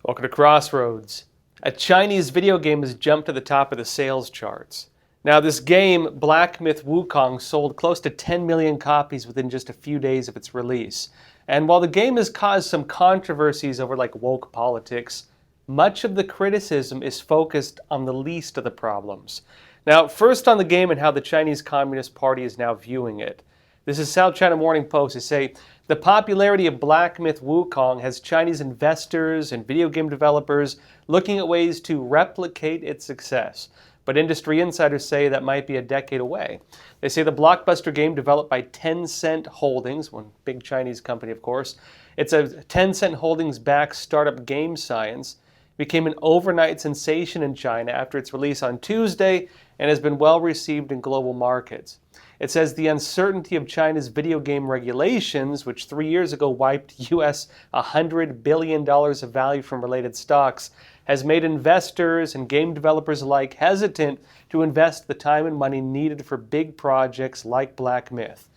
Welcome to Crossroads. A Chinese video game has jumped to the top of the sales charts. Now, this game, Black Myth Wukong, sold close to 10 million copies within just a few days of its release. And while the game has caused some controversies over woke politics, much of the criticism is focused on the least of the problems. Now, first on the game and how the Chinese Communist Party is now viewing it. This is South China Morning Post. They say, the popularity of Black Myth Wukong has Chinese investors and video game developers looking at ways to replicate its success. But industry insiders say that might be a decade away. They say the blockbuster game developed by Tencent Holdings, one big Chinese company of course, it's a Tencent Holdings-backed startup Game Science, became an overnight sensation in China after its release on Tuesday and has been well received in global markets. It says the uncertainty of China's video game regulations, which 3 years ago wiped US $100 billion of value from related stocks, has made investors and game developers alike hesitant to invest the time and money needed for big projects like Black Myth.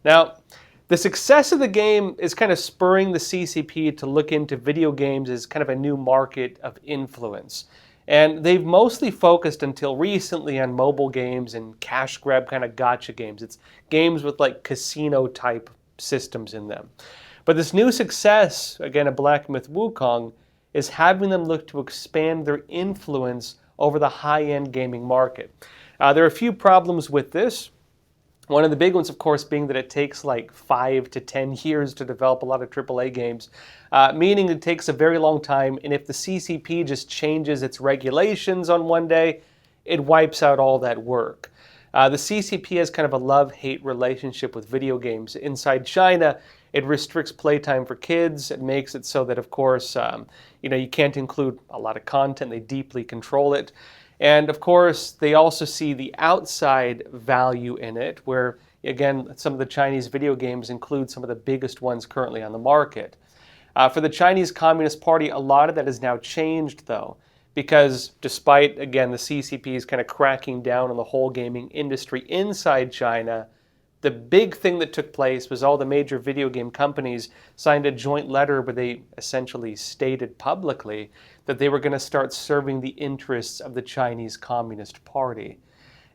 Now, the success of the game is kind of spurring the CCP to look into video games as kind of a new market of influence. And they've mostly focused until recently on mobile games and cash grab kind of gotcha games. It's games with casino type systems in them. But this new success, again, of Black Myth Wukong, is having them look to expand their influence over the high-end gaming market. There are a few problems with this. One of the big ones, of course, being that it takes 5 to 10 years to develop a lot of AAA games, meaning it takes a very long time, and if the CCP just changes its regulations on one day, it wipes out all that work. The CCP has kind of a love-hate relationship with video games. Inside China, it restricts playtime for kids. It makes it so that, of course, you can't include a lot of content. They deeply control it. And of course, they also see the outside value in it, where, again, some of the Chinese video games include some of the biggest ones currently on the market. For the Chinese Communist Party, a lot of that has now changed, though, because despite, again, the CCP's kind of cracking down on the whole gaming industry inside China, the big thing that took place was all the major video game companies signed a joint letter where they essentially stated publicly that they were going to start serving the interests of the Chinese Communist Party.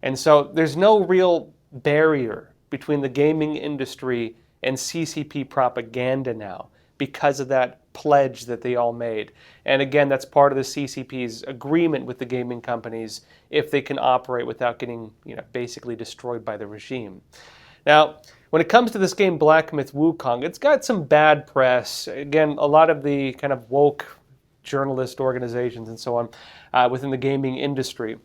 And so there's no real barrier between the gaming industry and CCP propaganda now because of that pledge that they all made. And again, that's part of the CCP's agreement with the gaming companies if they can operate without getting basically destroyed by the regime. Now, when it comes to this game, Black Myth Wukong, it's got some bad press. Again, a lot of the kind of woke journalist organizations and so on within the gaming industry,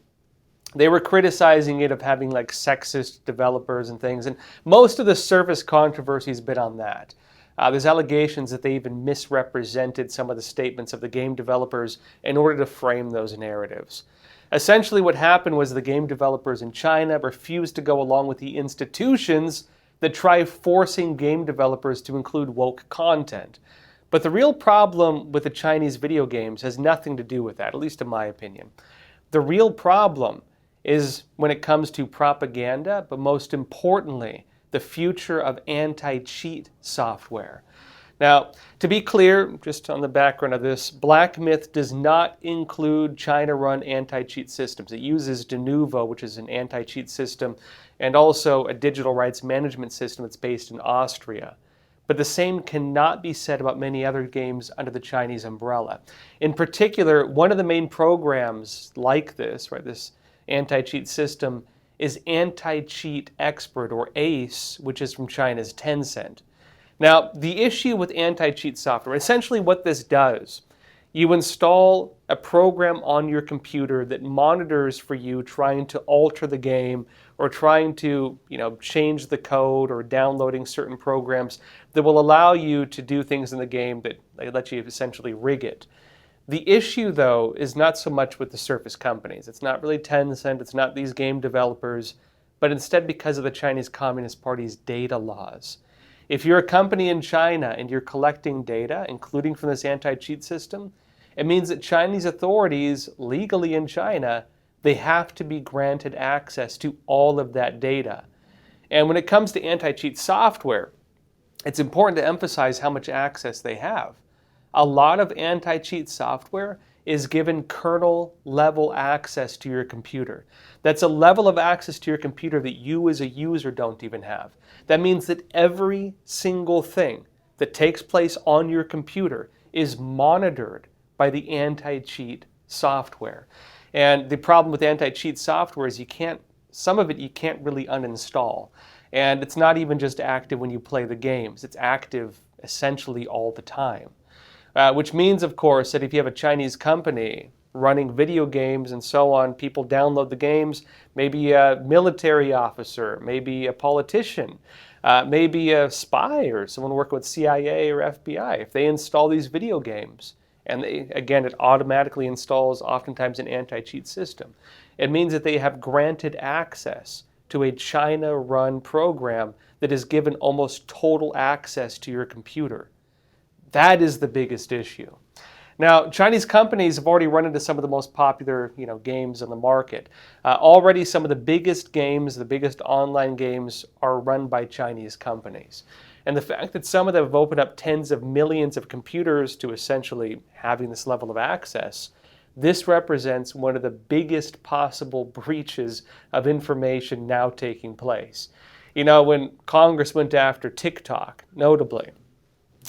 they were criticizing it of having sexist developers and things, and most of the surface controversies been on that. There's allegations that they even misrepresented some of the statements of the game developers in order to frame those narratives. Essentially what happened was the game developers in China refused to go along with the institutions that try forcing game developers to include woke content. But the real problem with the Chinese video games has nothing to do with that, at least in my opinion. The real problem is when it comes to propaganda, but most importantly, the future of anti-cheat software. Now, to be clear, just on the background of this, Black Myth does not include China-run anti-cheat systems. It uses Denuvo, which is an anti-cheat system, and also a digital rights management system that's based in Austria. But the same cannot be said about many other games under the Chinese umbrella. In particular, one of the main programs like this, this anti-cheat system, is Anti-Cheat Expert, or ACE, which is from China's Tencent. Now, the issue with anti-cheat software, essentially what this does, you install a program on your computer that monitors for you trying to alter the game or trying to, change the code or downloading certain programs that will allow you to do things in the game that let you essentially rig it. The issue, though, is not so much with the surface companies. It's not really Tencent, it's not these game developers, but instead because of the Chinese Communist Party's data laws. If you're a company in China and you're collecting data, including from this anti-cheat system, it means that Chinese authorities, legally in China, they have to be granted access to all of that data. And when it comes to anti-cheat software, it's important to emphasize how much access they have. a lot of anti-cheat software is given kernel-level access to your computer. That's a level of access to your computer that you as a user don't even have. That means that every single thing that takes place on your computer is monitored by the anti-cheat software. And the problem with anti-cheat software is some of it you can't really uninstall. And it's not even just active when you play the games. It's active essentially all the time. Which means, of course, that if you have a Chinese company running video games and so on, people download the games, maybe a military officer, maybe a politician, maybe a spy or someone working with CIA or FBI, if they install these video games, and it automatically installs oftentimes an anti-cheat system, it means that they have granted access to a China-run program that is given almost total access to your computer. That is the biggest issue. Now, Chinese companies have already run into some of the most popular, games on the market. Already, some of the biggest games, the biggest online games, are run by Chinese companies. And the fact that some of them have opened up tens of millions of computers to essentially having this level of access, this represents one of the biggest possible breaches of information now taking place. When Congress went after TikTok, notably,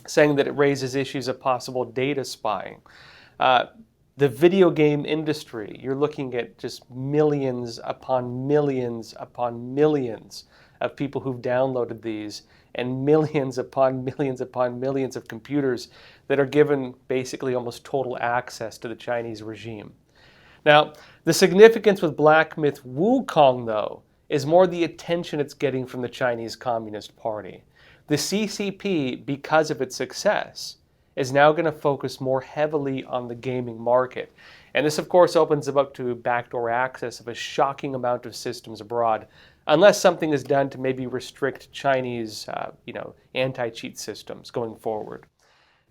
saying that it raises issues of possible data spying. The video game industry, you're looking at just millions upon millions upon millions of people who've downloaded these, and millions upon millions upon millions of computers that are given basically almost total access to the Chinese regime. Now, the significance with Black Myth Wukong, though, is more the attention it's getting from the Chinese Communist Party. The CCP, because of its success, is now going to focus more heavily on the gaming market. And this, of course, opens up to backdoor access of a shocking amount of systems abroad, unless something is done to maybe restrict Chinese, anti-cheat systems going forward.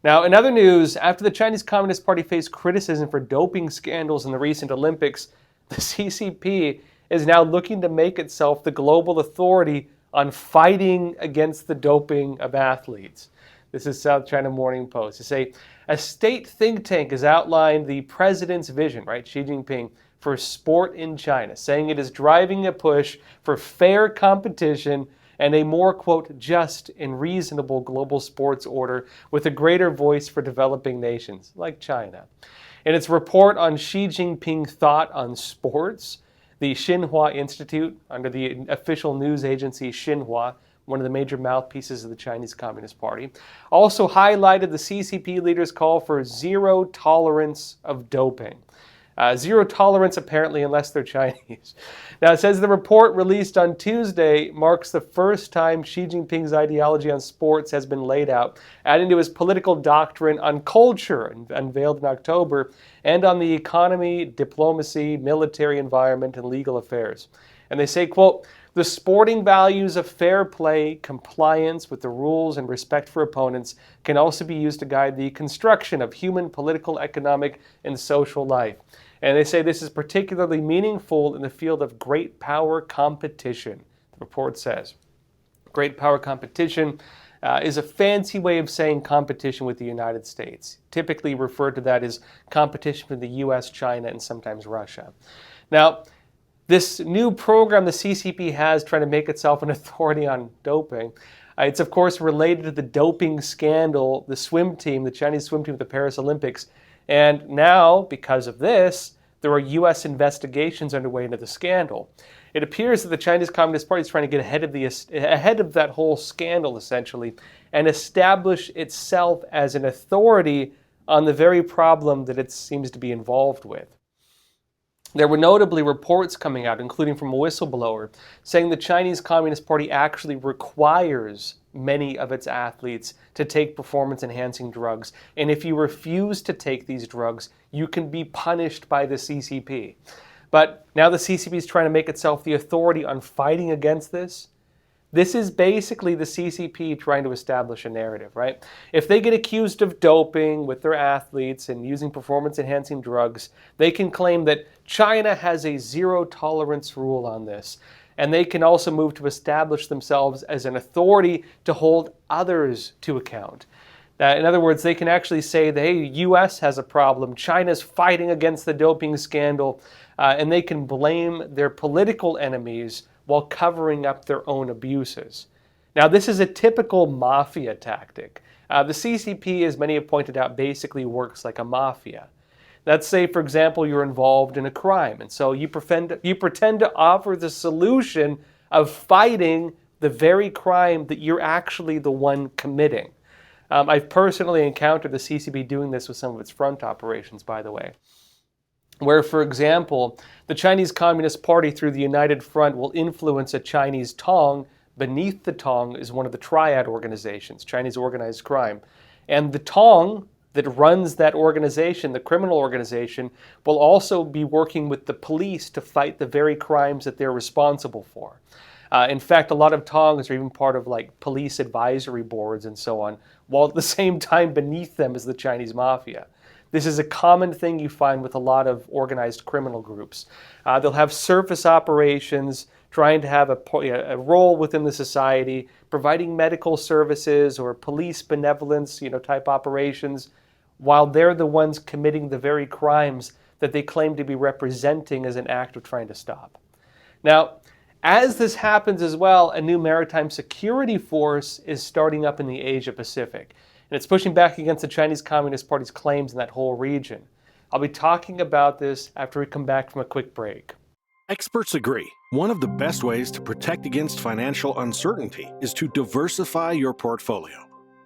Now, in other news, after the Chinese Communist Party faced criticism for doping scandals in the recent Olympics, the CCP is now looking to make itself the global authority on fighting against the doping of athletes. This is South China Morning Post. They say, a state think tank has outlined the president's vision, right, Xi Jinping, for sport in China, saying it is driving a push for fair competition and a more, quote, just and reasonable global sports order with a greater voice for developing nations, like China. In its report on Xi Jinping thought on sports, the Xinhua Institute, under the official news agency Xinhua, one of the major mouthpieces of the Chinese Communist Party, also highlighted the CCP leaders' call for zero tolerance of doping. Zero tolerance, apparently, unless they're Chinese. Now, it says the report released on Tuesday marks the first time Xi Jinping's ideology on sports has been laid out, adding to his political doctrine on culture, unveiled in October, and on the economy, diplomacy, military environment, and legal affairs. And they say, quote, the sporting values of fair play, compliance with the rules, and respect for opponents can also be used to guide the construction of human, political, economic, and social life. And they say this is particularly meaningful in the field of great power competition, the report says. Great power competition is a fancy way of saying competition with the United States. Typically referred to that as competition with the US, China, and sometimes Russia. Now, this new program the CCP has trying to make itself an authority on doping, it's of course related to the doping scandal, the swim team, the Chinese swim team at the Paris Olympics. And now, because of this, there are US investigations underway into the scandal. It appears that the Chinese Communist Party is trying to get ahead of that whole scandal, essentially, and establish itself as an authority on the very problem that it seems to be involved with. There were notably reports coming out, including from a whistleblower, saying the Chinese Communist Party actually requires many of its athletes to take performance-enhancing drugs. And if you refuse to take these drugs, you can be punished by the CCP. But now the CCP is trying to make itself the authority on fighting against this. This is basically the CCP trying to establish a narrative, right? If they get accused of doping with their athletes and using performance-enhancing drugs, they can claim that China has a zero-tolerance rule on this. And they can also move to establish themselves as an authority to hold others to account. In other words, they can actually say that, hey, U.S. has a problem, China's fighting against the doping scandal, and they can blame their political enemies while covering up their own abuses. Now, this is a typical mafia tactic. The CCP, as many have pointed out, basically works like a mafia. Let's say, for example, you're involved in a crime, and so you pretend to offer the solution of fighting the very crime that you're actually the one committing. I've personally encountered the CCP doing this with some of its front operations, by the way, where, for example, the Chinese Communist Party through the United Front will influence a Chinese Tong. Beneath the Tong is one of the triad organizations, Chinese organized crime. And the Tong that runs that organization, the criminal organization, will also be working with the police to fight the very crimes that they're responsible for. In fact, a lot of Tongs are even part of like police advisory boards and so on, while at the same time beneath them is the Chinese mafia. This is a common thing you find with a lot of organized criminal groups. They'll have surface operations, trying to have a role within the society, providing medical services or police benevolence, type operations, while they're the ones committing the very crimes that they claim to be representing as an act of trying to stop. Now, as this happens as well, a new maritime security force is starting up in the Asia Pacific, and it's pushing back against the Chinese Communist Party's claims in that whole region. I'll be talking about this after we come back from a quick break. Experts agree, one of the best ways to protect against financial uncertainty is to diversify your portfolio.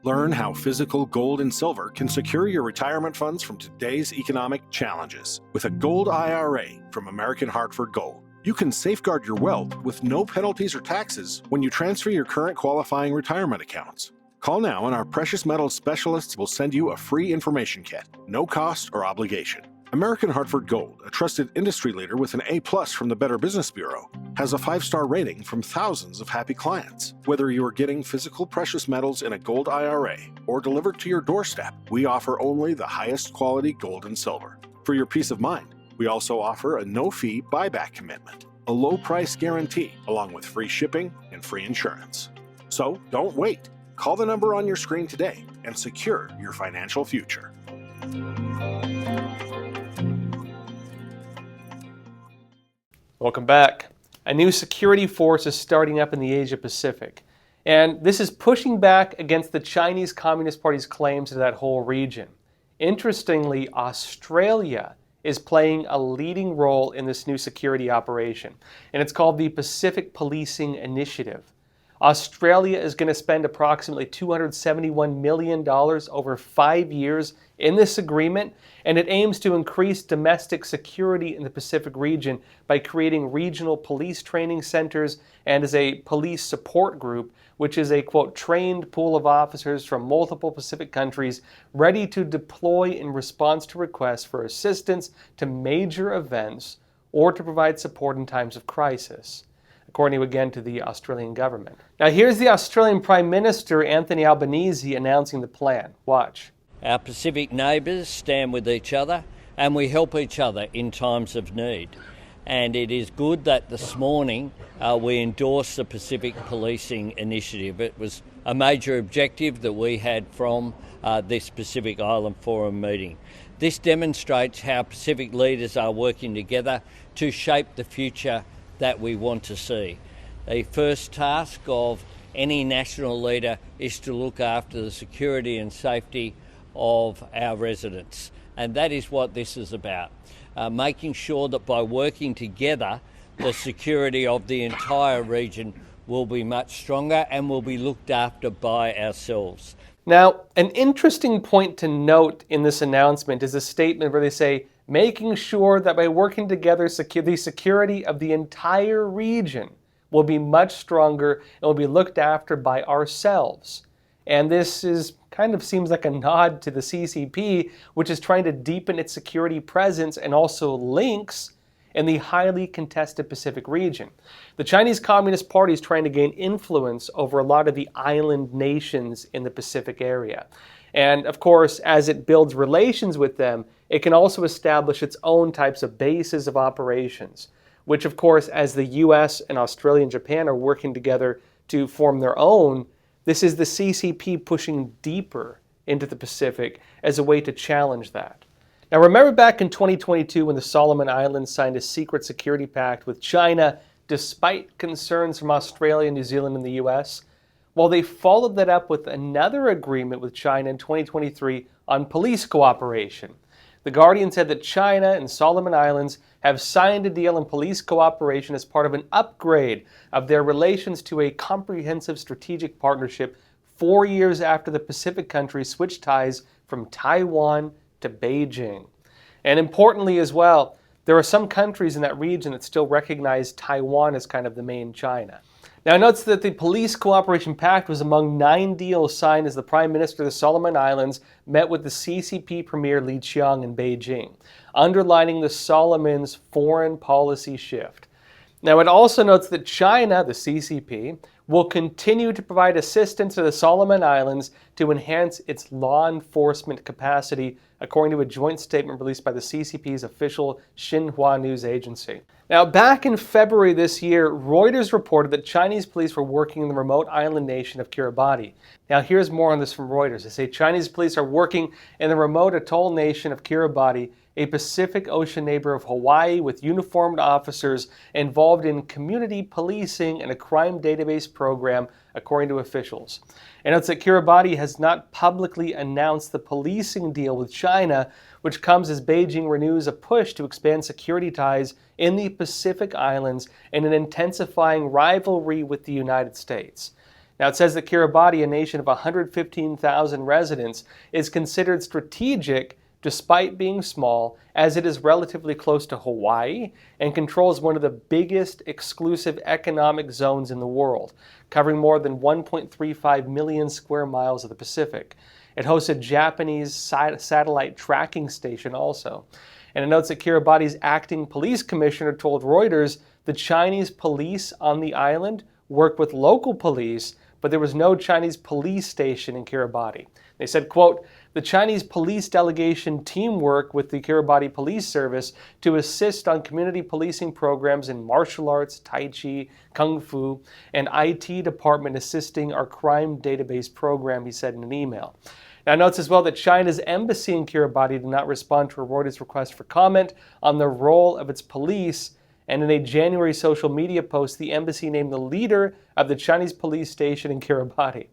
Learn how physical gold and silver can secure your retirement funds from today's economic challenges. With a gold IRA from American Hartford Gold, you can safeguard your wealth with no penalties or taxes when you transfer your current qualifying retirement accounts. Call now and our precious metals specialists will send you a free information kit, no cost or obligation. American Hartford Gold, a trusted industry leader with an A+ from the Better Business Bureau, has a 5-star rating from thousands of happy clients. Whether you are getting physical precious metals in a gold IRA or delivered to your doorstep, we offer only the highest quality gold and silver. For your peace of mind, we also offer a no-fee buyback commitment, a low-price guarantee, along with free shipping and free insurance. So don't wait. Call the number on your screen today and secure your financial future. Welcome back. A new security force is starting up in the Asia Pacific, and this is pushing back against the Chinese Communist Party's claims to that whole region. Interestingly, Australia is playing a leading role in this new security operation, and it's called the Pacific Policing Initiative. Australia is going to spend approximately $271 million over 5 years in this agreement, and it aims to increase domestic security in the Pacific region by creating regional police training centers and as a police support group, which is a, quote, trained pool of officers from multiple Pacific countries ready to deploy in response to requests for assistance to major events or to provide support in times of crisis, according again to the Australian government. Now here's the Australian Prime Minister, Anthony Albanese, announcing the plan. Watch. Our Pacific neighbours stand with each other and we help each other in times of need. And it is good that this morning we endorsed the Pacific Policing Initiative. It was a major objective that we had from this Pacific Island Forum meeting. This demonstrates how Pacific leaders are working together to shape the future that we want to see. The first task of any national leader is to look after the security and safety of our residents. And that is what this is about, making sure that by working together, the security of the entire region will be much stronger and will be looked after by ourselves. Now, an interesting point to note in this announcement is a statement where they say, making sure that by working together, the security of the entire region will be much stronger and will be looked after by ourselves. And this kind of seems like a nod to the CCP, which is trying to deepen its security presence and also links in the highly contested Pacific region. The Chinese Communist Party is trying to gain influence over a lot of the island nations in the Pacific area. And of course, as it builds relations with them, it can also establish its own types of bases of operations, which of course, as the US and Australia and Japan are working together to form their own, this is the CCP pushing deeper into the Pacific as a way to challenge that. Now remember back in 2022 when the Solomon Islands signed a secret security pact with China despite concerns from Australia, New Zealand, and the US? Well, they followed that up with another agreement with China in 2023 on police cooperation. The Guardian said that China and Solomon Islands have signed a deal on police cooperation as part of an upgrade of their relations to a comprehensive strategic partnership 4 years after the Pacific countries switched ties from Taiwan to Beijing. And importantly as well, there are some countries in that region that still recognize Taiwan as kind of the main China. Now it notes that the Police Cooperation Pact was among 9 deals signed as the Prime Minister of the Solomon Islands met with the CCP Premier Li Qiang in Beijing, underlining the Solomons' foreign policy shift. Now it also notes that China, the CCP, will continue to provide assistance to the Solomon Islands to enhance its law enforcement capacity, according to a joint statement released by the CCP's official Xinhua news agency. Now, back in February this year, Reuters reported that Chinese police were working in the remote island nation of Kiribati. Now, here's more on this from Reuters. They say Chinese police are working in the remote atoll nation of Kiribati, a Pacific Ocean neighbor of Hawaii, with uniformed officers involved in community policing and a crime database program, according to officials. And notes that Kiribati has not publicly announced the policing deal with China, which comes as Beijing renews a push to expand security ties in the Pacific Islands in an intensifying rivalry with the United States. Now, it says that Kiribati, a nation of 115,000 residents, is considered strategic despite being small, as it is relatively close to Hawaii and controls one of the biggest exclusive economic zones in the world, covering more than 1.35 million square miles of the Pacific. It hosts a Japanese satellite tracking station also. And it notes that Kiribati's acting police commissioner told Reuters the Chinese police on the island work with local police, but there was no Chinese police station in Kiribati. They said, quote, the Chinese police delegation teamwork with the Kiribati Police Service to assist on community policing programs in martial arts, Tai Chi, Kung Fu, and IT department assisting our crime database program, he said in an email. Now, it notes as well that China's embassy in Kiribati did not respond to a Reuters request for comment on the role of its police, and in a January social media post, the embassy named the leader of the Chinese police station in Kiribati.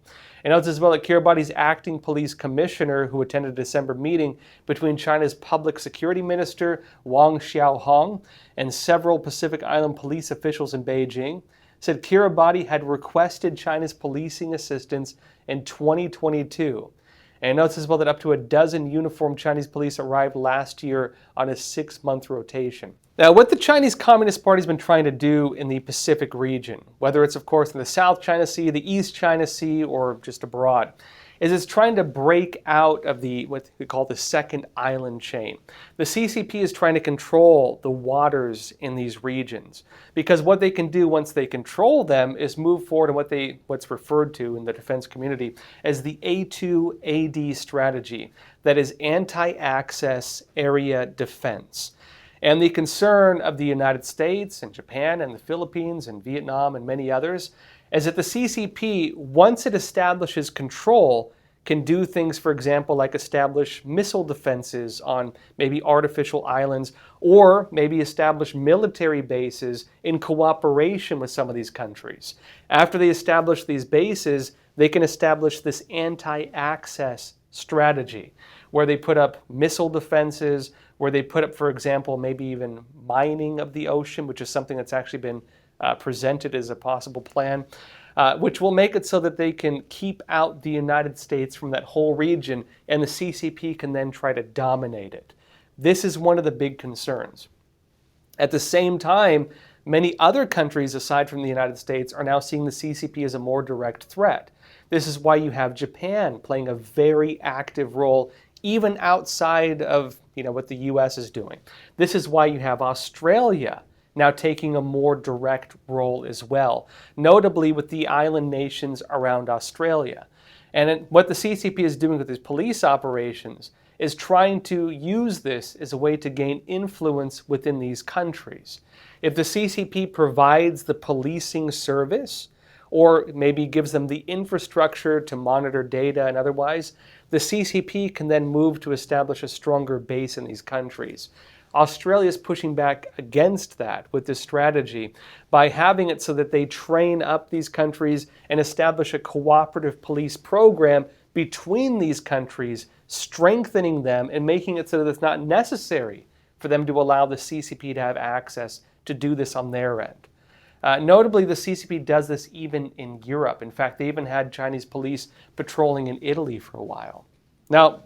It notes as well that Kiribati's acting police commissioner, who attended a December meeting between China's public security minister, Wang Xiaohong, and several Pacific Island police officials in Beijing, said Kiribati had requested China's policing assistance in 2022. And it notes as well that up to a dozen uniformed Chinese police arrived last year on a 6-month rotation. Now, what the Chinese Communist Party has been trying to do in the Pacific region, whether it's, of course, in the South China Sea, the East China Sea, or just abroad, is it's trying to break out of what we call the second island chain. The CCP is trying to control the waters in these regions, because what they can do once they control them is move forward in what's referred to in the defense community as the A2AD strategy, that is anti-access area defense. And the concern of the United States and Japan and the Philippines and Vietnam and many others is that the CCP, once it establishes control, can do things, for example, like establish missile defenses on maybe artificial islands, or maybe establish military bases in cooperation with some of these countries. After they establish these bases, they can establish this anti-access strategy, where they put up missile defenses, where they put up, for example, maybe even mining of the ocean, which is something that's actually been presented as a possible plan, which will make it so that they can keep out the United States from that whole region, and the CCP can then try to dominate it. This is one of the big concerns. At the same time, many other countries aside from the United States are now seeing the CCP as a more direct threat. This is why you have Japan playing a very active role even outside of what the US is doing. This is why you have Australia now taking a more direct role as well, notably with the island nations around Australia. And what the CCP is doing with these police operations is trying to use this as a way to gain influence within these countries. If the CCP provides the policing service, or maybe gives them the infrastructure to monitor data and otherwise, the the CCP can then move to establish a stronger base in these countries. Australia is pushing back against that with this strategy by having it so that they train up these countries and establish a cooperative police program between these countries, strengthening them and making it so that it's not necessary for them to allow the CCP to have access to do this on their end. Notably, the CCP does this even in Europe. In fact, they even had Chinese police patrolling in Italy for a while. Now,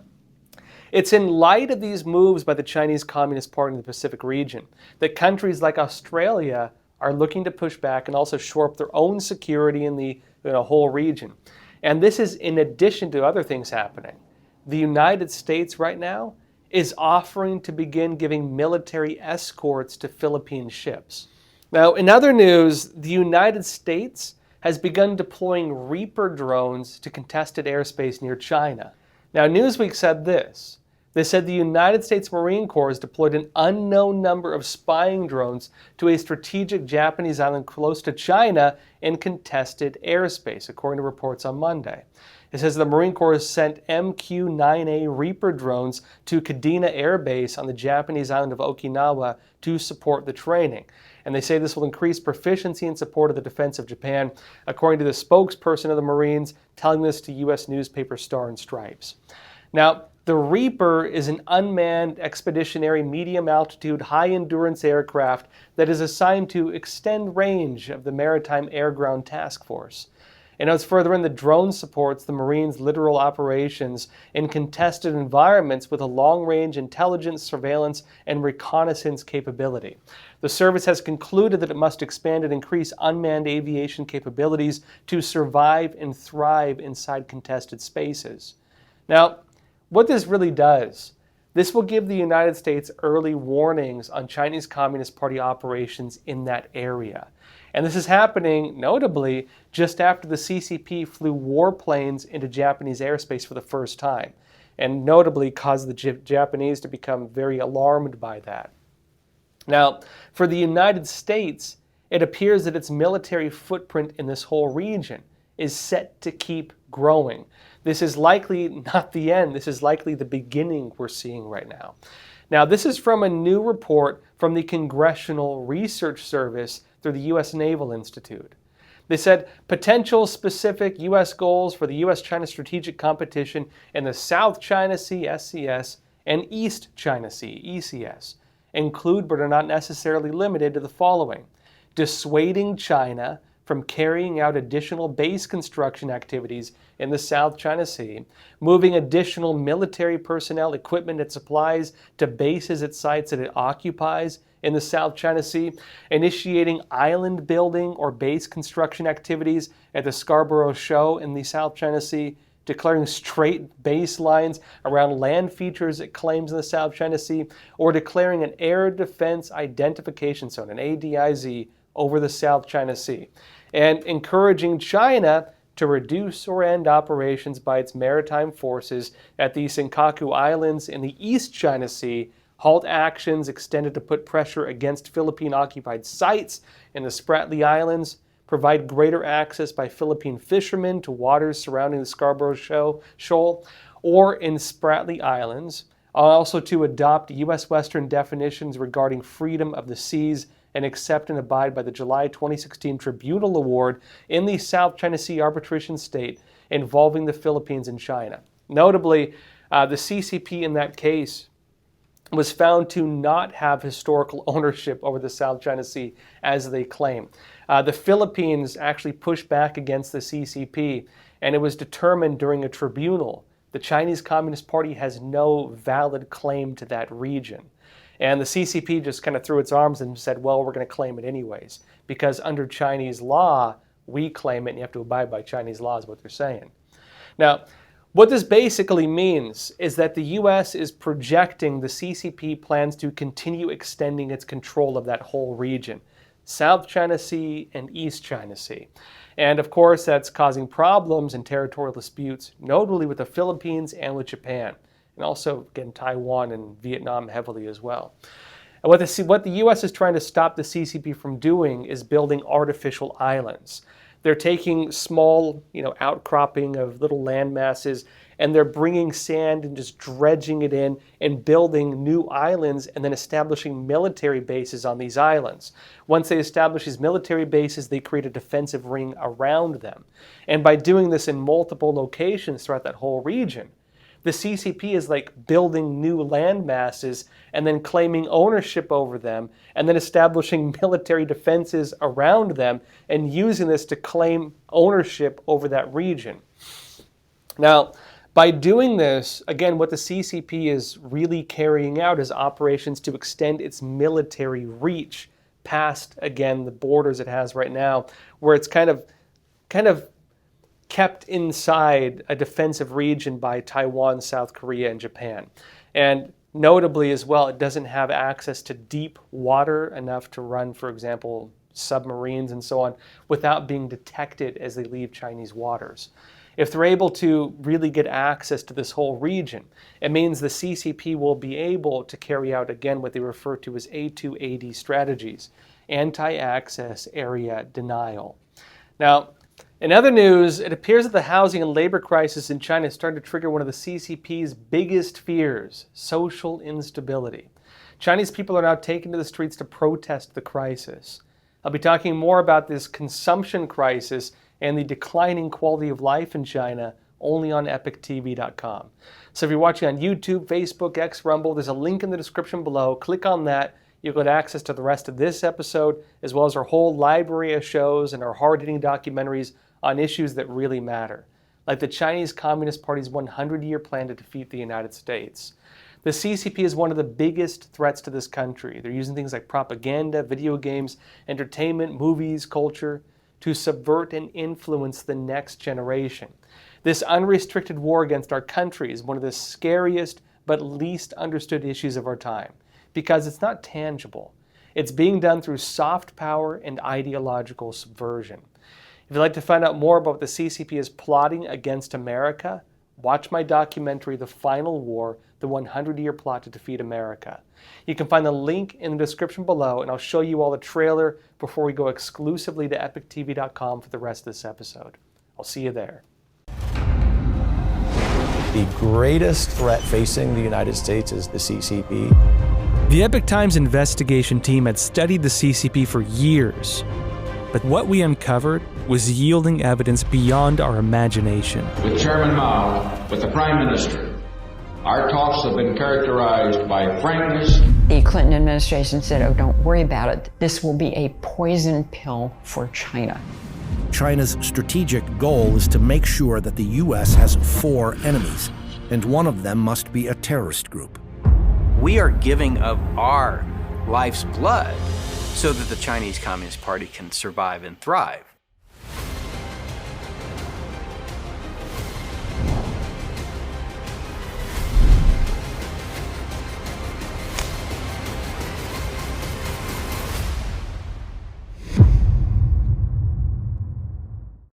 it's in light of these moves by the Chinese Communist Party in the Pacific region that countries like Australia are looking to push back and also shore up their own security in the whole region. And this is in addition to other things happening. The United States right now is offering to begin giving military escorts to Philippine ships. Now, in other news, the United States has begun deploying Reaper drones to contested airspace near China. Now, Newsweek said this. They said the United States Marine Corps has deployed an unknown number of spying drones to a strategic Japanese island close to China in contested airspace, according to reports on Monday. It says the Marine Corps has sent MQ-9A Reaper drones to Kadena Air Base on the Japanese island of Okinawa to support the training. And they say this will increase proficiency in support of the defense of Japan, according to the spokesperson of the Marines, telling this to U.S. newspaper Star and Stripes. Now, the Reaper is an unmanned expeditionary medium-altitude, high-endurance aircraft that is assigned to extend range of the Maritime Air-Ground Task Force. And as further in, the drone supports the Marines' littoral operations in contested environments with a long-range intelligence, surveillance, and reconnaissance capability. The service has concluded that it must expand and increase unmanned aviation capabilities to survive and thrive inside contested spaces. Now, what this really does, this will give the United States early warnings on Chinese Communist Party operations in that area. And this is happening, notably, just after the CCP flew warplanes into Japanese airspace for the first time, and notably caused the Japanese to become very alarmed by that. Now, for the United States, it appears that its military footprint in this whole region is set to keep growing. This is likely not the end. This is likely the beginning we're seeing right now. Now, this is from a new report from the Congressional Research Service through the U.S. Naval Institute. They said potential specific U.S. goals for the U.S.-China strategic competition in the South China Sea, SCS, and East China Sea, ECS, include but are not necessarily limited to the following: dissuading China from carrying out additional base construction activities in the South China Sea, moving additional military personnel, equipment, and supplies to bases at sites that it occupies in the South China Sea, initiating island building or base construction activities at the Scarborough Shoal in the South China Sea, declaring straight baselines around land features it claims in the South China Sea, or declaring an Air Defense Identification Zone, an ADIZ, over the South China Sea, and encouraging China to reduce or end operations by its maritime forces at the Senkaku Islands in the East China Sea, halt actions extended to put pressure against Philippine-occupied sites in the Spratly Islands, provide greater access by Philippine fishermen to waters surrounding the Scarborough Shoal, or in Spratly Islands, also to adopt U.S. Western definitions regarding freedom of the seas and accept and abide by the July 2016 Tribunal Award in the South China Sea arbitration state involving the Philippines and China. Notably, the CCP in that case was found to not have historical ownership over the South China Sea as they claim. The Philippines actually pushed back against the CCP, and it was determined during a tribunal the Chinese Communist Party has no valid claim to that region. And the CCP just kind of threw its arms and said, well, we're going to claim it anyways, because under Chinese law, we claim it and you have to abide by Chinese law is what they're saying. Now, what this basically means is that the U.S. is projecting the CCP plans to continue extending its control of that whole region, South China Sea and East China Sea. And of course, that's causing problems and territorial disputes, notably with the Philippines and with Japan, and also, again, Taiwan and Vietnam heavily as well. And what the U.S. is trying to stop the CCP from doing is building artificial islands. They're taking small, outcropping of little land masses and they're bringing sand and just dredging it in and building new islands and then establishing military bases on these islands. Once they establish these military bases, they create a defensive ring around them. And by doing this in multiple locations throughout that whole region, the CCP is like building new land masses and then claiming ownership over them and then establishing military defenses around them and using this to claim ownership over that region. Now, by doing this, again, what the CCP is really carrying out is operations to extend its military reach past, again, the borders it has right now, where it's kind of kept inside a defensive region by Taiwan, South Korea, and Japan. And notably as well, it doesn't have access to deep water enough to run, for example, submarines and so on, without being detected as they leave Chinese waters. If they're able to really get access to this whole region, it means the CCP will be able to carry out, again, what they refer to as A2AD strategies, anti-access area denial. Now, in other news, it appears that the housing and labor crisis in China is starting to trigger one of the CCP's biggest fears, social instability. Chinese people are now taking to the streets to protest the crisis. I'll be talking more about this consumption crisis and the declining quality of life in China only on EpochTV.com. So if you're watching on YouTube, Facebook, X, Rumble, there's a link in the description below. Click on that. You'll get access to the rest of this episode, as well as our whole library of shows and our hard-hitting documentaries on issues that really matter, like the Chinese Communist Party's 100-year plan to defeat the United States. The CCP is one of the biggest threats to this country. They're using things like propaganda, video games, entertainment, movies, culture to subvert and influence the next generation. This unrestricted war against our country is one of the scariest but least understood issues of our time because it's not tangible. It's being done through soft power and ideological subversion. If you'd like to find out more about what the CCP is plotting against America, watch my documentary, The Final War, the 100-year plot to defeat America. You can find the link in the description below, and I'll show you all the trailer before we go exclusively to EpochTV.com for the rest of this episode. I'll see you there. The greatest threat facing the United States is the CCP. The Epoch Times investigation team had studied the CCP for years, but what we uncovered was yielding evidence beyond our imagination. With Chairman Mao, with the Prime Minister, our talks have been characterized by frankness. The Clinton administration said, oh, don't worry about it. This will be a poison pill for China. China's strategic goal is to make sure that the U.S. has 4 enemies, and one of them must be a terrorist group. We are giving of our life's blood so that the Chinese Communist Party can survive and thrive.